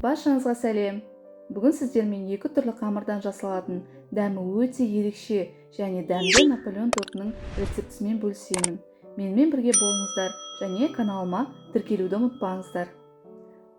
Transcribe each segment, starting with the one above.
Баршаңызға сәлем. Бүгін сіздермен екі түрлі қамырдан жасалатын дәмі өте ерекше және дәмді Наполеон тортының рецептісімен бөлісемін. Менімен бірге болыңыздар және каналыма тіркелуді ұмытпаңыздар.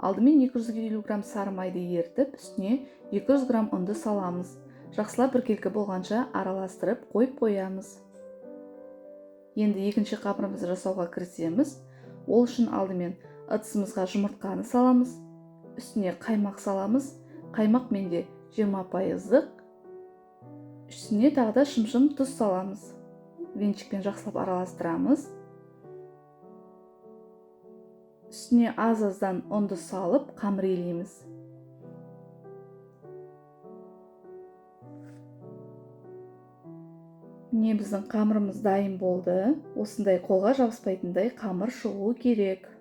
Алдымен 250 грамм сары майды ерітіп, үстіне 200 грамм ұнды саламыз. Жақсылап біркелкі болғанша араластырып қойып қоямыз. Енді екінші қамырымызды жасауға кірісеміз. Ол үшін алдымен ыдысымызға жұмыртқаны саламыз. Үстіне қаймақ саламыз. Қаймақ менде 20%. Үстіне тағы да шым-шым тұз саламыз. Венчикпен жақсылап араластырамыз. Үстіне аз-аздан ұнды салып қамыр илейміз. Міне біздің қамырымыз дайын болды. Осындай қолға жабыспайтындай қамыр шығуы керек.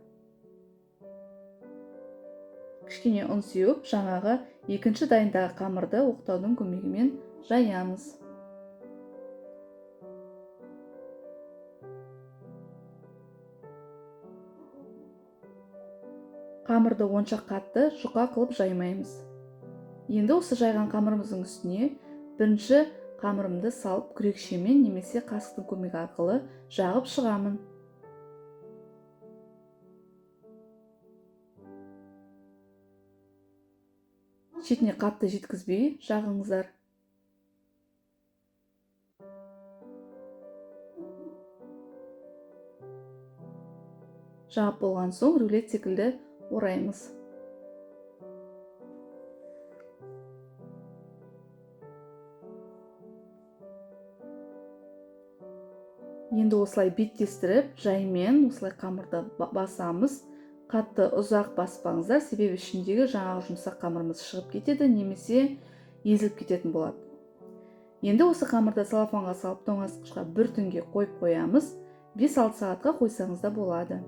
Кішкене ұн сеуіп, жаңағы екінші дайындағы қамырды оқтаудың көмегімен жаямыз. Қамырды онша қатты жұқа қылып жаймаймыз. Енді осы жайған қамырымыздың үстіне бірінші қамырымды салып күрекшемен немесе қасықтың көмегі арқылы жағып шығамын. Шетіне қатты жеткізбей жағыңыздар. Жағып болған соң рулет секілді ораймыз. Енді осылай беттестіріп, жаймен осылай қамырды басамыз. Қатты ұзақ баспаңыздар, себебі ішіндегі жаңағы жұмсақ қамырымыз шығып кетеді, немесе езіліп кететін болады. Енді осы қамырды целлофанға салып тоңазытқышқа бір түнге қойып қоямыз. 5-6 сағатқа қойсаңыз да болады.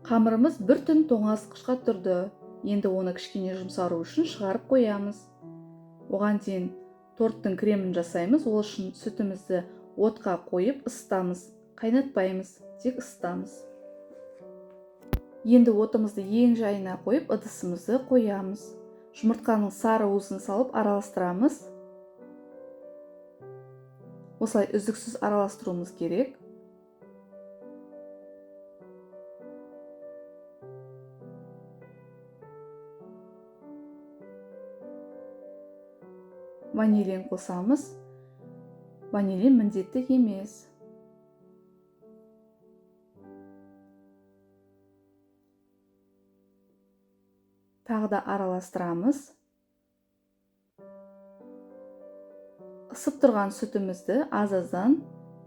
Қамырымыз бір түн тоңазытқышқа тұрды. Енді оны кішкене жұмсару үшін шығарып қоямыз. Оған дейін торттың кремін жасаймыз. Ол үшін сүтімізді отқа қойып ысытамыз. Қайнатпаймыз, тек ысытамыз. Енді отымызды ең жайына қойып, ыдысымызды қоямыз. Жұмыртқаның сары уызын салып араластырамыз. Осылай үздіксіз араластыруымыз керек. Ванилин қосамыз. Ванилин міндетті емес. Тағы да араластырамыз. Isып тұрған сүтімізді аз-аздан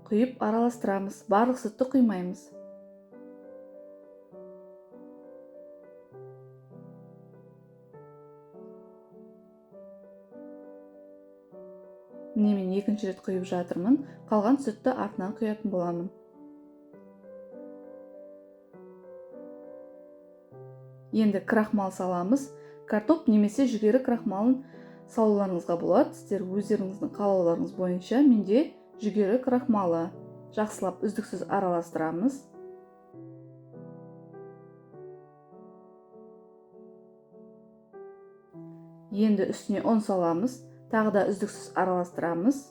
құйып араластырамыз. Барлық сүтті құймаймыз. Міне мен екінші рет құйып жатырмын. Қалған сүтті артынан құятын боламын. Енді крахмал саламыз. Картоп немесе жүгері крахмалын салуларыңызға болады. Сіздер өздеріңіздің қалауларыңыз бойынша, менде жүгері крахмалы. Жақсылап үздіксіз араластырамыз. Енді үстіне ұн саламыз. Тағы да үздіксіз араластырамыз.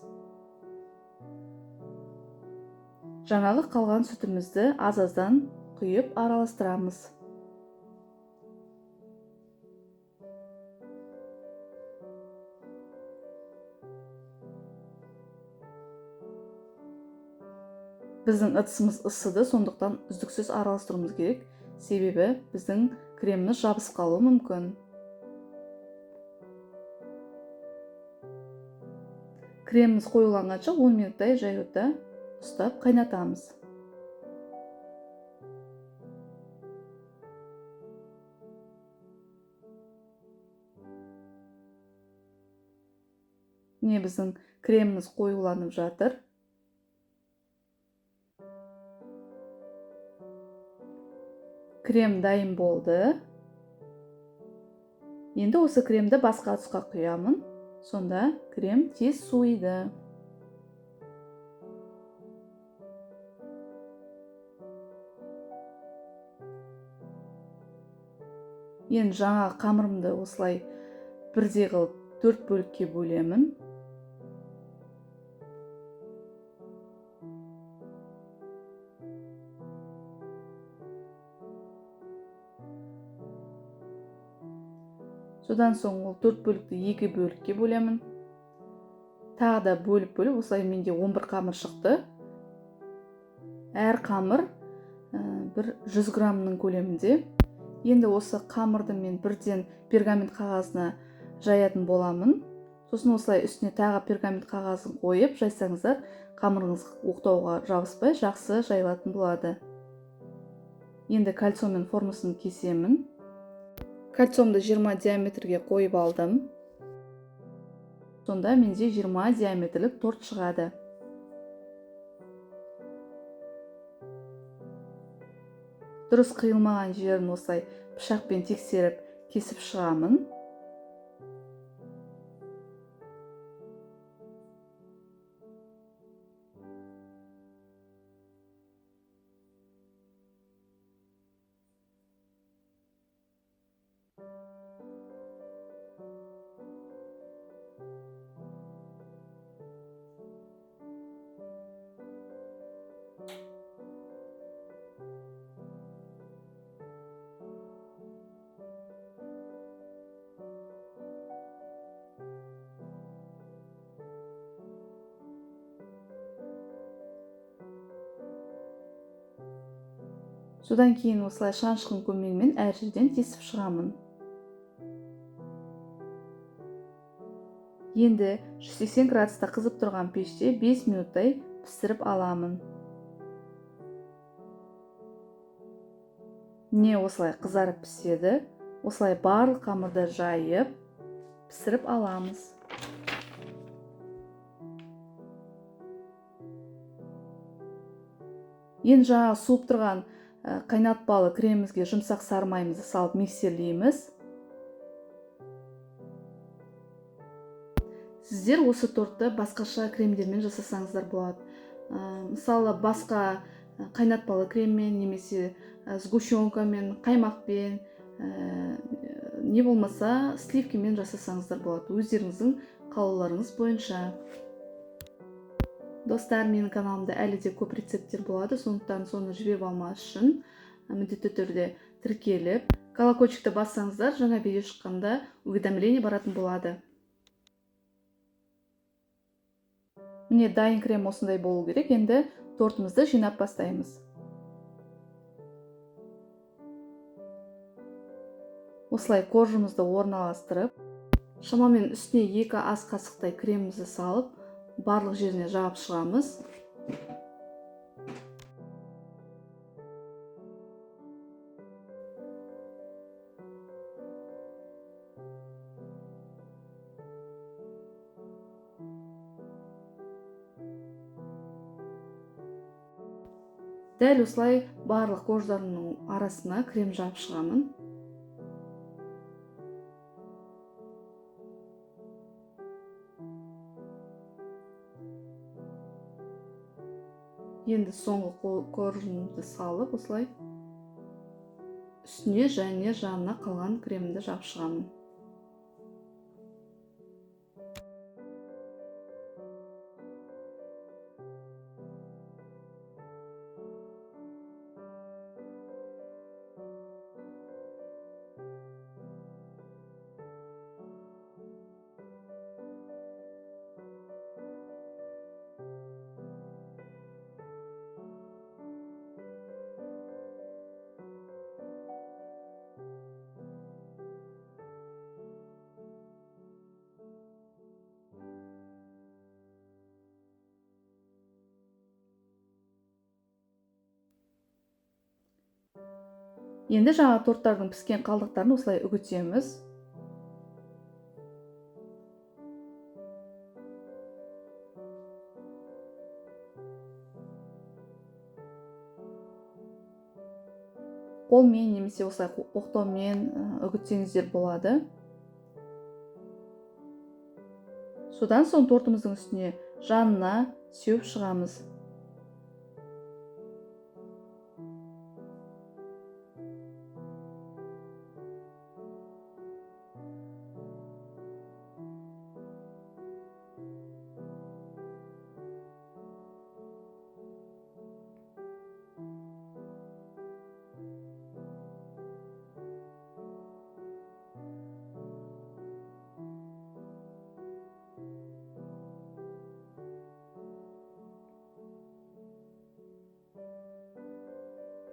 Жаңағы қалған сүтімізді аз-аздан құйып араластырамыз. Біздің ыдысымыз ысыды, сондықтан үздіксіз араластыруымыз керек. Себебі біздің креміміз жабысып қалуы мүмкін. Креміміз қойылғанша 10 минуттай жай отта ұстап қайнатамыз. Міне біздің креміміз қоюланып жатыр. Крем дайын болды. Енді осы кремді басқа ыдысқа құямын. Сонда крем тез суиды. Енді жаңа қамырымды осылай бірдей қылып 4 бөлікке бөлемін. Содан соң ол 4 бөлікті 2 бөлікке бөлемін. Тағы да бөліп осылай менде 11 қамыр шықты. Әр қамыр бір 100 граммның көлемінде. Енді осы қамырды мен бірден пергамент қағазына жаятын боламын. Сосын осылай үстіне тағы пергамент қағазын қойып жайсаңыздар, қамырыңыз оқтауға жабыспай жақсы жайылатын болады. Енді кольцомен формасын кесемін. Кольцомды 20 диаметрге қойып алдым. Сонда менде 20 диаметрлік торт шығады. Дұрыс қиылмаған жерін осылай пышақпен тексеріп кесіп шығамын. Содан кейін осылай шанышқының көмегімен әр жерден тесіп шығамын. Енді 180 градуста қызып тұрған пеште 5 минуттай пісіріп аламын. Не осылай қызарып піседі, осылай барлық қамырды жайып пісіріп аламыз. Енді жаңа суып тұрған қайнатпалы кремімізге жұмсақ сары майымызды салып миксерлейміз. Сіздер осы тортты басқаша кремдермен жасасаңыздар болады. Мысалы басқа қайнатпалы креммен немесе сгущенкамен, қаймақпен, не болмаса сливкамен жасасаңыздар болады. Өздеріңіздің қалауларыңыз бойынша. Достар, менің каналымда әлі де көп рецепттер болады, сондықтан соны жіберіп алмас үшін міндетті түрде тіркеліп, колокольчикті бассаңыздар, жаңа видео шыққанда уведомление баратын болады. Міне дайын крем осындай болу керек. Енді тортымызды жинап бастаймыз. Осылай коржымызды орналастырып, шамамен үстіне 2 ас қасықтай кремімізді салып, барлық жеріне жағып шығамыз. Дәл осылай барлық корждарымның арасына крем жағып шығамын. Енді соңғы коржымды салып, осылай үстіне және жанына қалған кремді жағып шығамын. Енді жаңа торттардың піскен қалдықтарын осылай үгітеміз. Қолмен немесе осылай оқтаумен үгітсеңіздер болады. Содан соң тортымыздың үстіне жанына сеуіп шығамыз.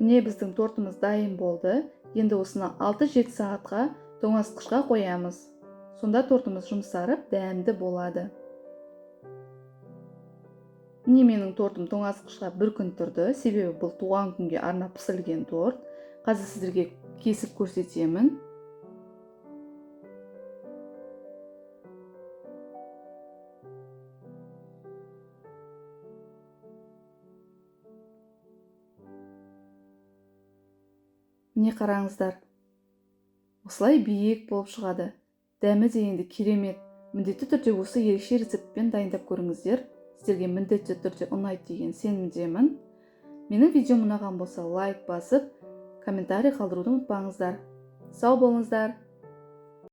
Міне біздің тортымыз дайын болды. Енді осыны 6-7 сағатқа тоңазытқышқа қоямыз. Сонда тортымыз жұмсарып, дәмді болады. Міне менің тортым тоңазытқышқа 1 күн тұрды, себебі бұл туған күнге арнап пісірілген торт. Қазір сіздерге кесіп көрсетемін. Міне қараңыздар, осылай биік болып шығады. Дәмі де енді керемет. Міндетті түрде осы ерекше рецептпен дайындап көріңіздер. Сіздерге міндетті түрде ұнайды деген сенімдемін. Менің видеом ұнаған болса лайк басып, комментарий қалдыруды ұмытпаңыздар. Сау болыңыздар.